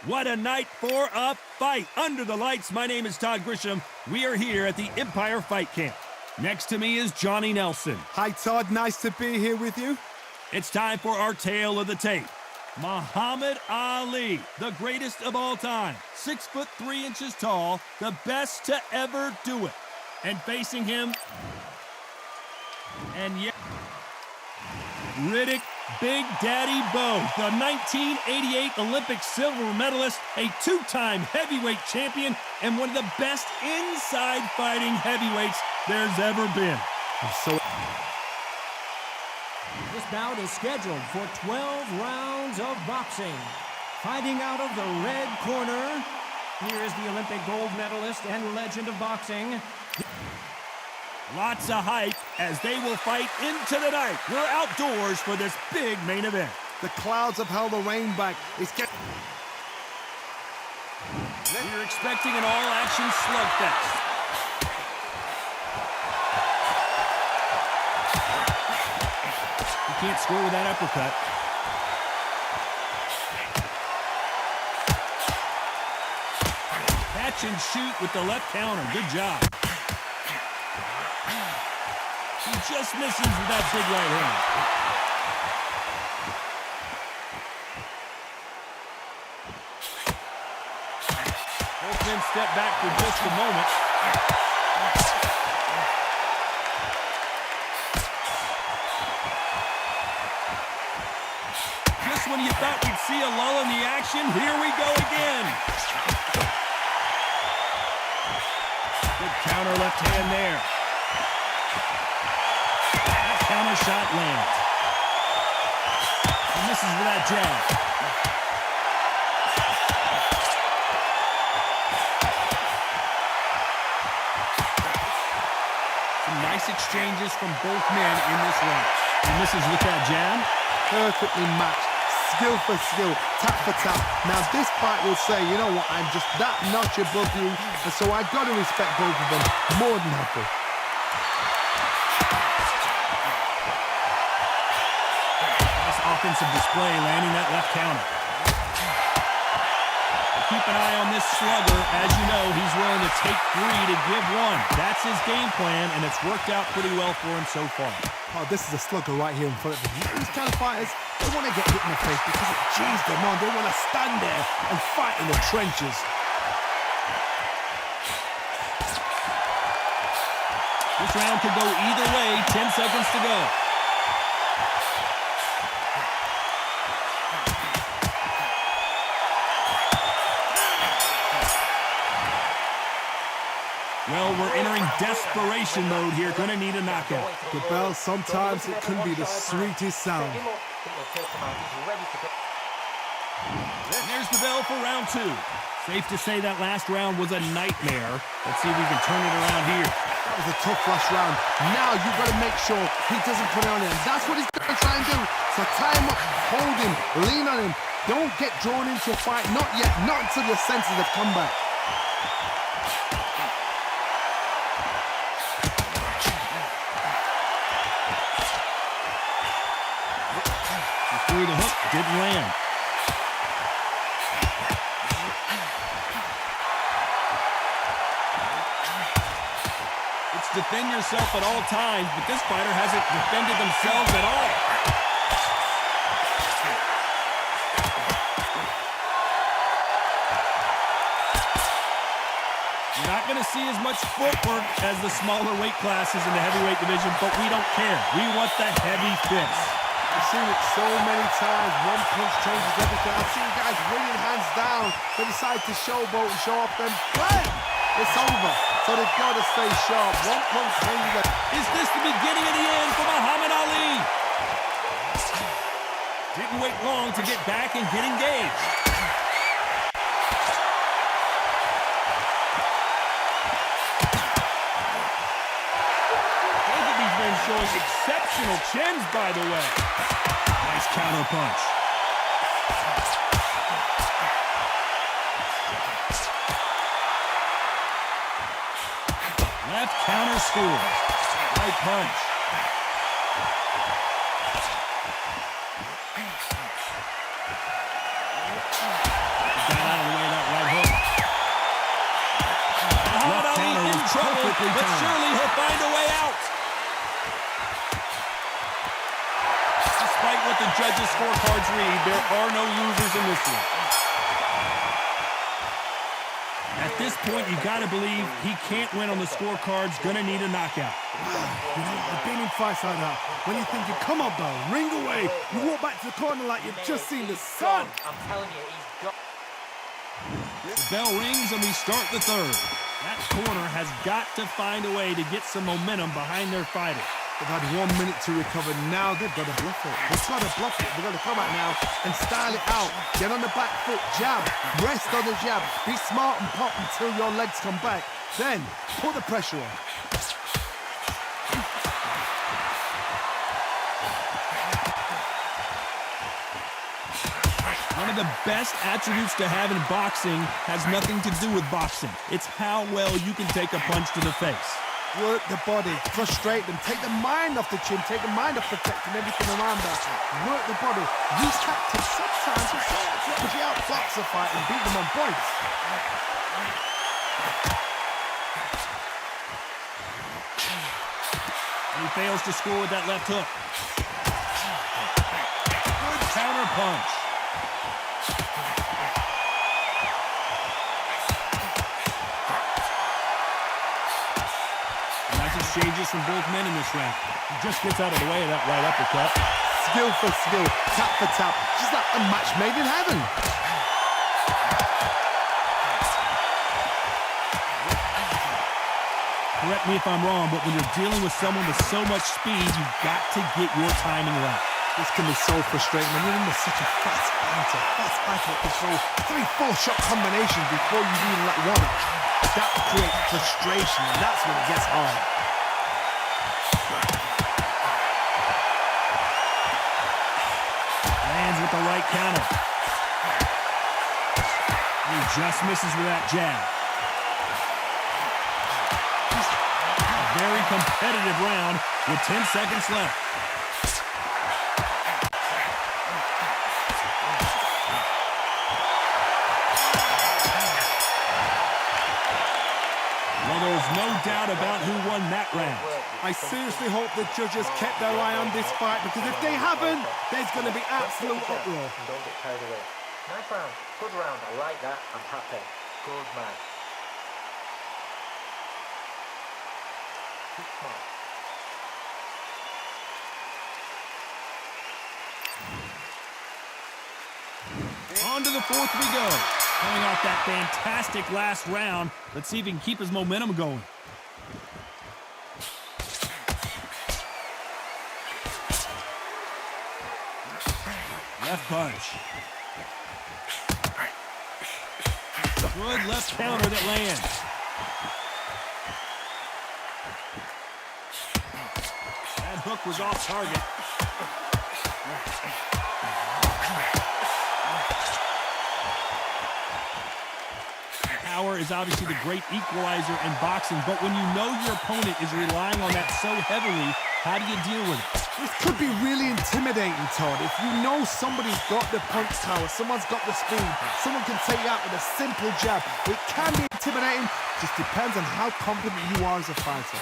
What a night for a fight. Under the lights, my name is Todd Grisham. We are here at the Empire Fight Camp. Next to me is Johnny Nelson. Hi, Todd. Nice to be here with you. It's time for our tale of the tape. Muhammad Ali, the greatest of all time, 6'3" tall, the best to ever do it. And facing him, and yet, Riddick Big Daddy Bowe, the 1988 Olympic silver medalist, a two-time heavyweight champion, and one of the best inside fighting heavyweights there's ever been. This bout is scheduled for 12 rounds of boxing. Fighting out of the red corner, here is the Olympic gold medalist and legend of boxing. Lots of hype as they will fight into the night. We're outdoors for this big main event. The clouds have held the rain back. We're expecting an all-action slugfest. You can't score with that uppercut. Catch and shoot with the left counter. Good job. He just misses with that big right hand. Both men step back for just a moment. Just when you thought we'd see a lull in the action, here we go again. Good counter left hand there. Counter shot lands. And misses with that jab. Some nice exchanges from both men in this round. He misses with that jab. Perfectly matched. Skill for skill, tap for tap. Now this fight will say, you know what, I'm just that notch above you, and so I've got to respect both of them more than happy. Offensive display, landing that left counter. Keep an eye on this slugger. As you know, he's willing to take 3 to give 1. That's his game plan, and it's worked out pretty well for him so far. Oh, this is a slugger right here in front of him. These kind of fighters, they want to get hit in the face because it cheers them on. They want to stand there and fight in the trenches. This round could go either way. 10 seconds to go. Well, we're entering desperation mode here. Gonna need a knockout. The bell, sometimes it can be the sweetest sound. There's the bell for round 2. Safe to say that last round was a nightmare. Let's see if we can turn it around here. That was a tough last round. Now you've got to make sure he doesn't put it on him. That's what he's going to try and do. So tie him up, hold him, lean on him. Don't get drawn into a fight. Not yet. Not until your senses have come back. Through the hook, didn't land. It's defend yourself at all times, but this fighter hasn't defended themselves at all. You're not going to see as much footwork as the smaller weight classes in the heavyweight division, but we don't care. We want the heavy fist. I've seen it so many times. One punch changes everything. I've seen guys bringing hands down. They decide to showboat and show off them. Bang! It's over. So they've got to stay sharp. One punch changes everything. Is this the beginning of the end for Muhammad Ali? Didn't wait long to get back and get engaged. Both of these men showing exceptional chins, by the way. Nice counter punch. Left counter scores. Right punch. Got out perfectly but timed. surely he'll find a way out. Despite what the judges' scorecards read, there are no losers in this one. At this point, you got to believe he can't win on the scorecards, gonna need a knockout. You know, I've been in fights like that. When you're thinking, come on, Bowe, ring away. You walk back to the corner like you've just seen the sun. I'm telling you, he's got... The bell rings and we start the third. That corner has got to find a way to get some momentum behind their fighter. They've had 1 minute to recover. Now they've got to bluff it. They've got to bluff it. They've got to come out now and style it out. Get on the back foot, jab, rest on the jab. Be smart and pop until your legs come back. Then put the pressure on. One of the best attributes to have in boxing has nothing to do with boxing. It's how well you can take a punch to the face. Work the body, frustrate them, take the mind off the chin, take the mind off protecting everything around that. Work the body, use tactics sometimes to actually outbox a fight and beat them on points. And he fails to score with that left hook. Good counter punch. Exchanges from both men in this round. He just gets out of the way of that right uppercut. Skill for skill, tap for tap, just like a match made in heaven. Correct me if I'm wrong, but when you're dealing with someone with so much speed, you've got to get your timing right. This can be so frustrating when you're in such a fast fighter control. 3-4 shot combinations before you even let one. That creates frustration, and that's when it gets hard. Lands with the right counter. He just misses with that jab. A very competitive round with 10 seconds left. Well, there's no doubt about who won that round. I seriously hope the judges kept their eye on this fight, because if they haven't, there's going to be absolute uproar. Don't get carried away. Nice round. Good round. I like that. I'm happy. Good man. Keep smart. On to the fourth we go. Coming off that fantastic last round, let's see if he can keep his momentum going. Left punch. Good left counter that lands. That hook was off target. Power is obviously the great equalizer in boxing, but when you know your opponent is relying on that so heavily, how do you deal with it? This could be really intimidating, Todd. If you know somebody's got the punch power, someone's got the speed, someone can take you out with a simple jab. It can be intimidating, just depends on how confident you are as a fighter.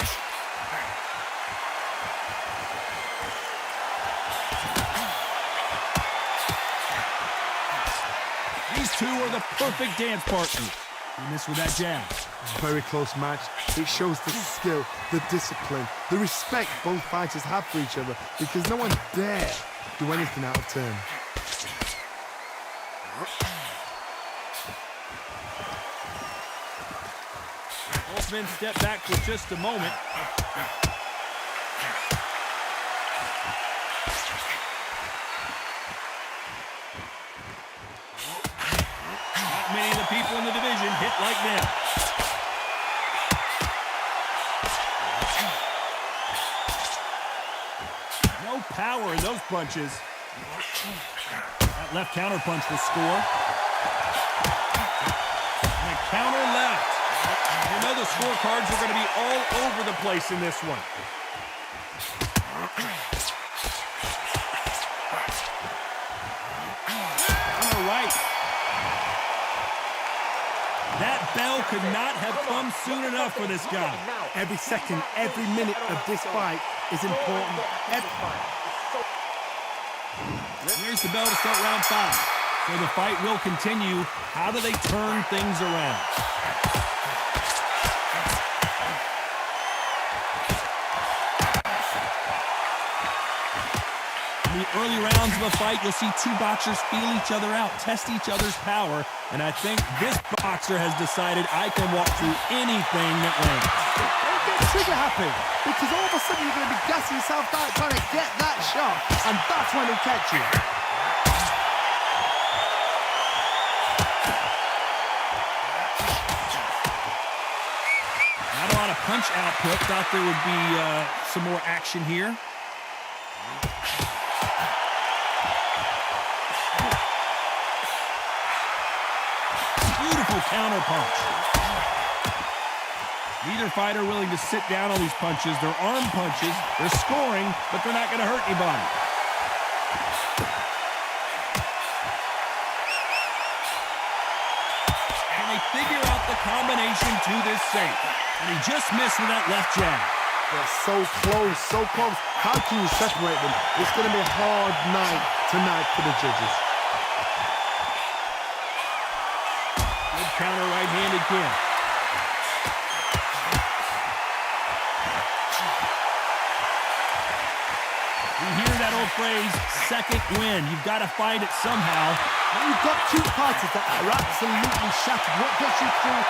These two are the perfect dance partners. He missed with that jab. Very close match. It shows the skill, the discipline, the respect both fighters have for each other, because no one dare do anything out of turn. Both men step back for just a moment. Not many of the people in the division hit like them. No power in those punches. That left counter punch will score. And a counter left. You know the scorecards are going to be all over the place in this one. On the right. That bell could not have come soon enough for this guy. Every second, every minute of this fight is important. Here's the bell to start round 5. So the fight will continue. How do they turn things around? In the early rounds of a fight, you'll see two boxers feel each other out, test each other's power, and I think this boxer has decided I can walk through anything that lands. Don't get trigger happy, because all of a sudden you're going to be gassing yourself out trying to get that shot, and that's when he'll catch you. Not a lot of punch output. Thought there would be some more action here. Beautiful counter punch. Neither fighter willing to sit down on these punches. They're arm punches. They're scoring, but they're not going to hurt anybody. And they figure out the combination to this safe. And he just missed with that left jab. They're so close, so close. How can you separate them? It's going to be a hard night tonight for the judges. Good counter right-handed kick. You hear that old phrase, second win. You've got to find it somehow. And you've got two fighters that are absolutely shattered. What gets you through?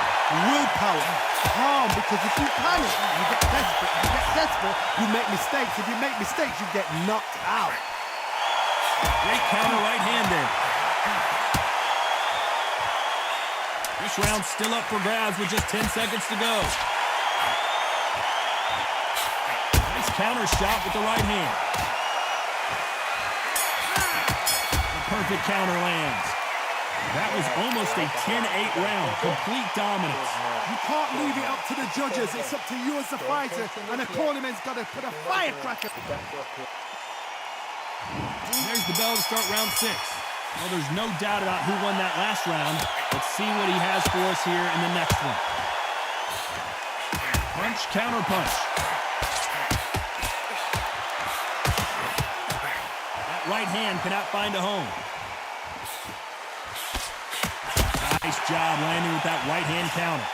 Willpower. Calm, because if you panic, you get desperate. If you get desperate, you make mistakes. If you make mistakes, you get knocked out. Great counter right hand there. This round's still up for grabs with just 10 seconds to go. Nice counter shot with the right hand. The perfect counter lands. That was almost a 10-8 round. Complete dominance. You can't leave it up to the judges. It's up to you as the fighter, and the cornerman's got to put a firecracker. There's the bell to start round 6. Well, there's no doubt about who won that last round. Let's see what he has for us here in the next one. Punch, counter punch. That right hand cannot find a home. Nice job landing with that right hand counter.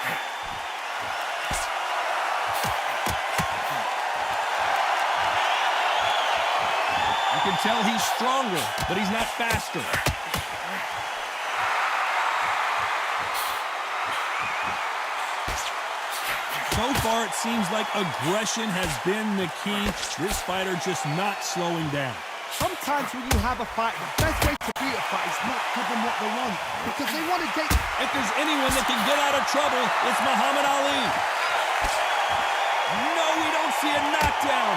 You can tell he's stronger, but he's not faster. So far, it seems like aggression has been the key. This fighter just not slowing down. Sometimes when you have a fight, the best way to beat a fight is not give them what they want, because they want to get... If there's anyone that can get out of trouble, it's Muhammad Ali. No, we don't see a knockdown.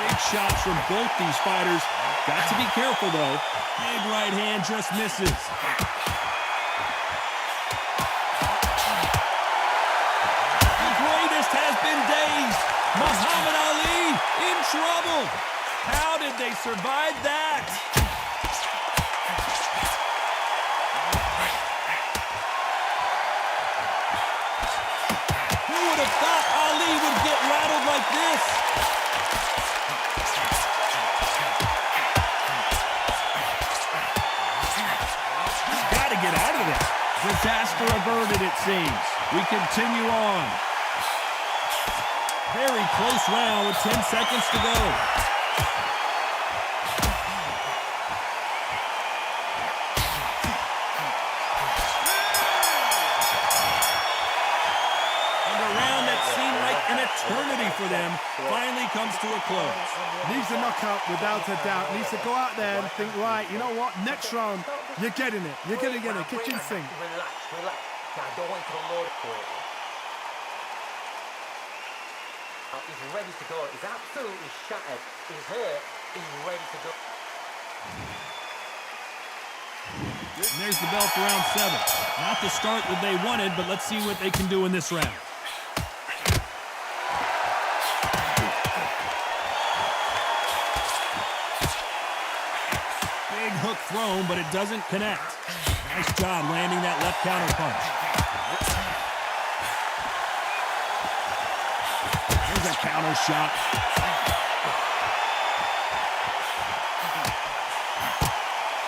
Big shots from both these fighters. Got to be careful, though. Big right hand just misses. Has been dazed. Muhammad Ali in trouble. How did they survive that? Who would have thought Ali would get rattled like this? He's got to get out of there. Disaster averted, it seems. We continue on. Very close round with 10 seconds to go. And a round that seemed like an eternity for them finally comes to a close. Needs a knockout without a doubt. Needs to go out there and think, right, you know what? Next round, you're getting it. You're going to get it. Kitchen sink. Relax, relax. Now, don't want to load for it. He's ready to go. He's absolutely shattered. He's hurt. He's ready to go. And there's the bell for round 7. Not the start that they wanted, but let's see what they can do in this round. hook thrown, but it doesn't connect. Nice job landing that left counter punch. There's a counter shot.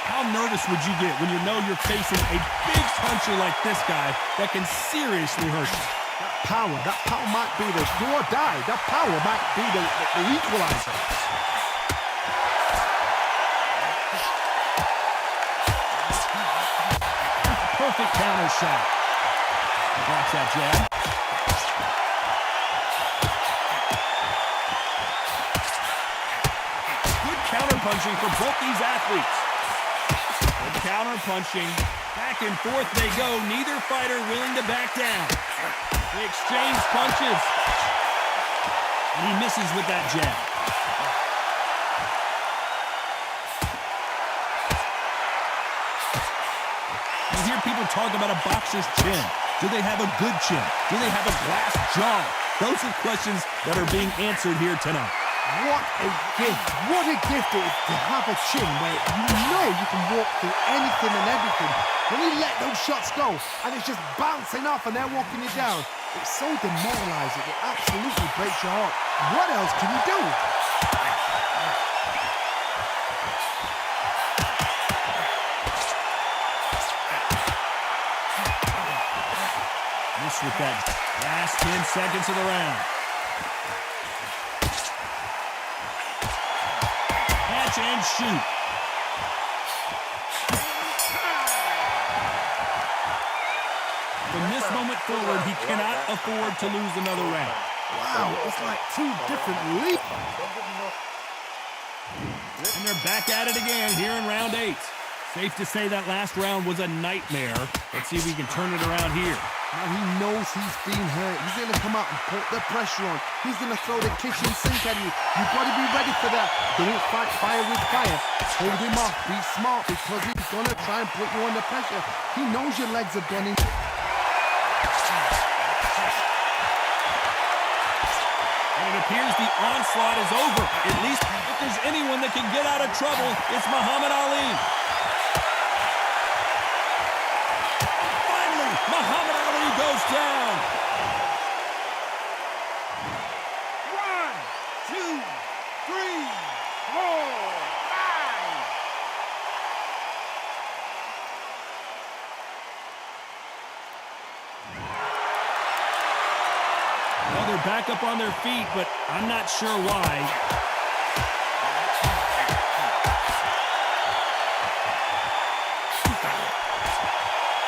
How nervous would you get when you know you're facing a big puncher like this guy that can seriously hurt you? That power might be the do or die. That power might be the equalizer. Perfect counter shot. Blocks that jab. Good counter punching for both these athletes. Good counter punching. Back and forth they go. Neither fighter willing to back down. They exchange punches. And he misses with that jab. You hear people talk about a boxer's chin. Do they have a good chin? Do they have a glass jaw? Those are questions that are being answered here tonight. What a gift. What a gift it is to have a chin where you know you can walk through anything and everything. When you let those shots go and it's just bouncing off and they're walking you down, it's so demoralizing. It absolutely breaks your heart. What else can you do? Miss with that last 10 seconds of the round. Catch and shoot. From this moment forward, he cannot afford to lose another round. Wow, it's like two different leagues. And they're back at it again here in round 8. Safe to say that last round was a nightmare. Let's see if we can turn it around here. Now he knows he's been hurt. He's going to come out and put the pressure on. He's going to throw the kitchen sink at you. You've got to be ready for that. Don't fight fire with fire. Hold him off. Be smart because he's going to try and put you under pressure. He knows your legs are burning. And it appears the onslaught is over. At least if there's anyone that can get out of trouble, it's Muhammad Ali. Finally, Muhammad Ali goes down. 1, 2, 3, 4, 5. Well, they're back up on their feet, but I'm not sure why.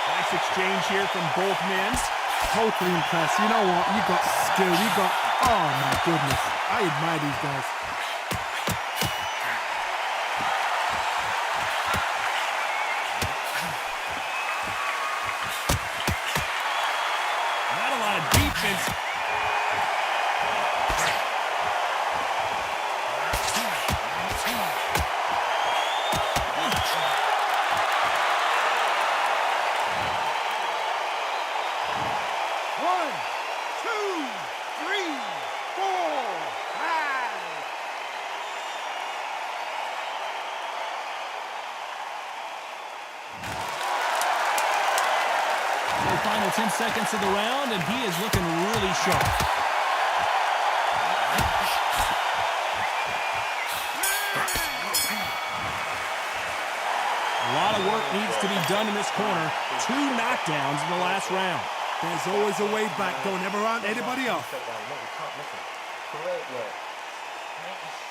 Nice exchange here from both men. Totally impressed. You know what? You got skill. You got... Oh, my goodness. I admire these guys. Not a lot of defense. Final 10 seconds of the round, and he is looking really sharp. A lot of work needs to be done in this corner. 2 knockdowns in the last round. There's always a way back. Don't ever round anybody off. Great work.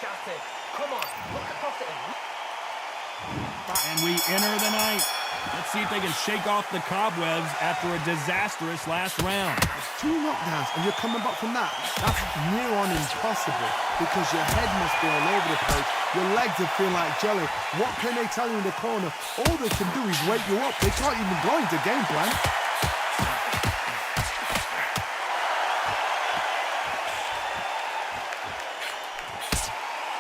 Shattered. Come on, look across it. And we enter the ninth. Let's see if they can shake off the cobwebs after a disastrous last round. 2 knockdowns and you're coming back from that. That's near on impossible because your head must be all over the place. Your legs will feel like jelly. What can they tell you in the corner? All they can do is wake you up. They can't even go into game plan.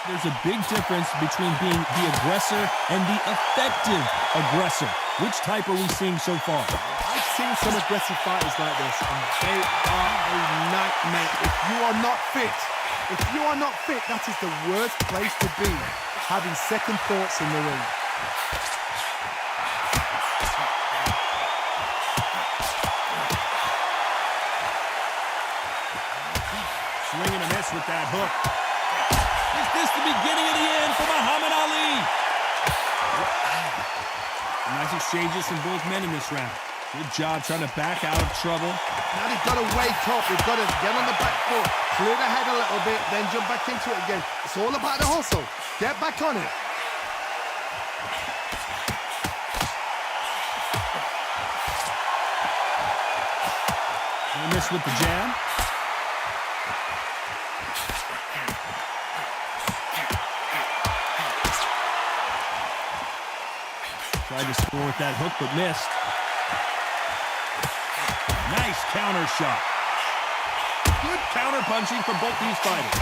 There's a big difference between being the aggressor and the effective aggressor. Which type are we seeing so far? I've seen some aggressive fighters like this, and they are a nightmare. If you are not fit, that is the worst place to be, having second thoughts in the ring. Swing and a miss with that hook. Is this the beginning of the end for Muhammad Ali? Nice exchanges from both men in this round. Good job trying to back out of trouble. Now they've got to wake up. They've got to get on the back foot, clear the head a little bit, then jump back into it again. It's all about the hustle. Get back on it. They miss with the jab. Tried to score with that hook, but missed. Nice counter shot. Good counter punching from both these fighters.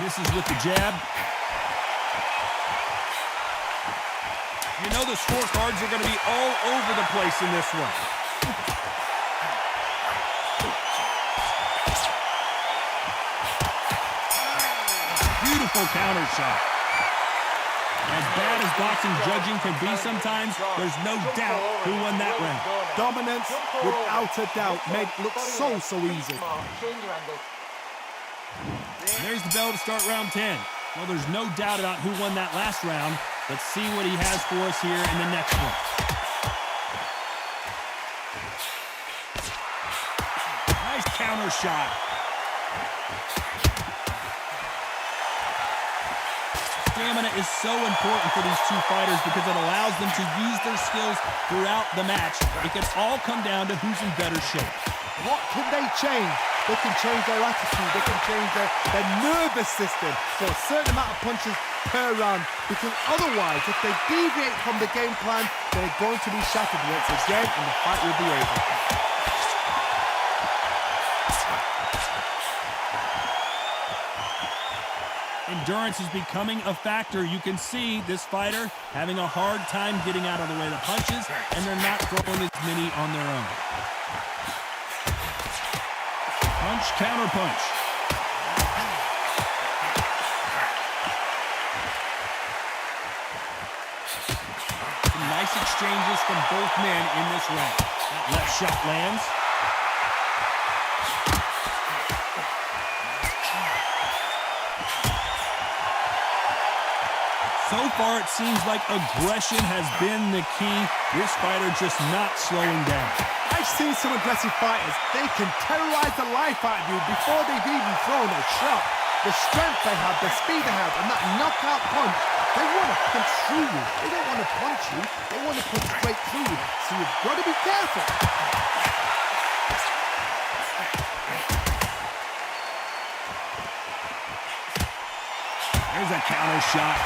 Misses with the jab. You know the scorecards are going to be all over the place in this one. Beautiful counter shot. As bad as boxing judging can be sometimes, there's no doubt who won that round. Dominance, without a doubt, made it look so easy. There's the bell to start round 10. Well, there's no doubt about who won that last round. Let's see what he has for us here in the next one. Nice counter shot. Stamina is so important for these two fighters because it allows them to use their skills throughout the match. It can all come down to who's in better shape. What can they change? They can change their attitude. They can change their nervous system for a certain amount of punches per round. Because otherwise, if they deviate from the game plan, they're going to be shattered once again and the fight will be over. Endurance is becoming a factor. You can see this fighter having a hard time getting out of the way of the punches, and they're not throwing as many on their own. Punch, counter punch. Some nice exchanges from both men in this round. That left shot lands. So far, it seems like aggression has been the key. This fighter just not slowing down. I've seen some aggressive fighters. They can terrorize the life out of you before they've even thrown a shot. The strength they have, the speed they have, and that knockout punch, they want to punch through you. They don't want to punch you. They want to punch straight through you. So you've got to be careful. There's a counter shot.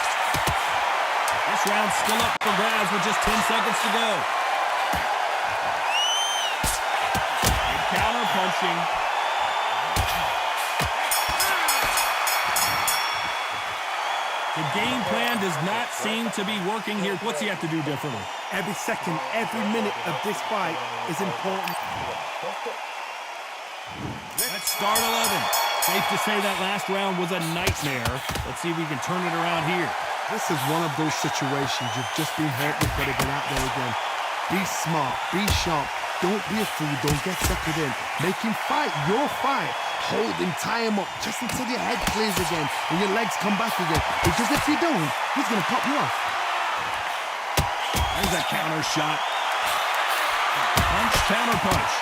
This round's still up for grabs with just 10 seconds to go. Counter punching. The game plan does not seem to be working here. What's he have to do differently? Every second, every minute of this fight is important. Let's start 11. Safe to say that last round was a nightmare. Let's see if we can turn it around here. This is one of those situations you've just been hurt, you've got to get out there again. Be smart, be sharp, don't be a fool, don't get suckered in. Make him fight your fight. Hold him, tie him up, just until your head clears again and your legs come back again. Because if you don't, he's going to pop you off. There's a counter shot. Punch, counter punch.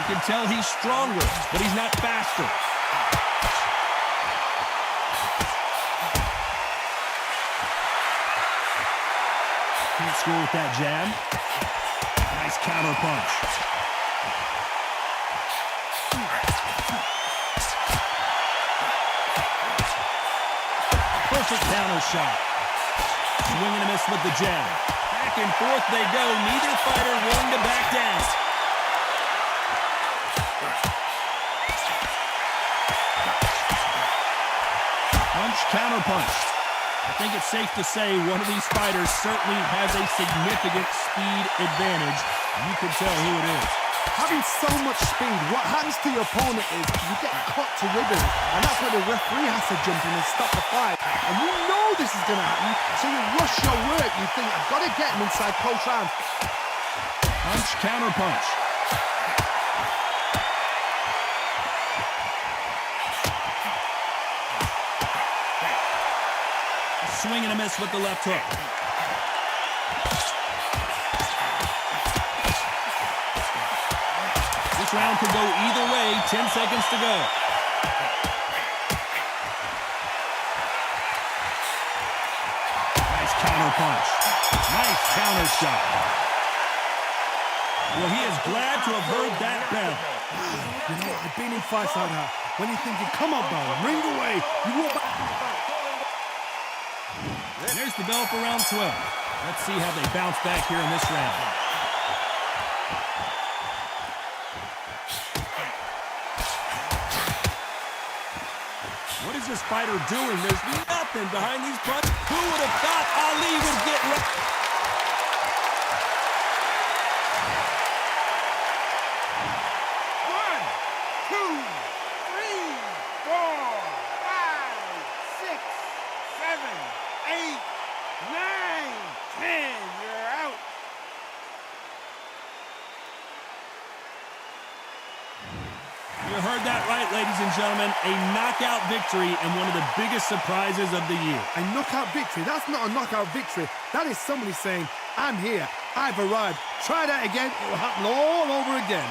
You can tell he's stronger, but he's not faster. Can't score with that jab. Nice counter punch. Perfect counter shot. Swing and a miss with the jab. Back and forth they go. Neither fighter willing to back down. Punch, counter punch. I think it's safe to say one of these fighters certainly has a significant speed advantage. You can tell who it is. Having so much speed, what happens to your opponent is you get cut to ribbon, and that's where the referee has to jump in and stop the fight. And you know this is going to happen, so you rush your work. You think, I've got to get him inside close round. Punch, counter punch. A swing and a miss with the left hook. This round could go either way. 10 seconds to go. Nice counter punch. Nice counter shot. Well, he is glad to have heard that bell. You know, I've been in fights like that. When you're thinking, come on, bell, ring away. You walk back. There's the bell for round 12. Let's see how they bounce back here in this round. What is this fighter doing? There's nothing behind these punches. Who would have thought Ali would get right? One, two, three, 4, 5, 6, 7, 8, 9, 10. You're out. You heard that right, ladies and gentlemen. A knockout victory and one of the biggest surprises of the year. A knockout victory? That's not a knockout victory. That is somebody saying, I'm here, I've arrived. Try that again, it will happen all over again.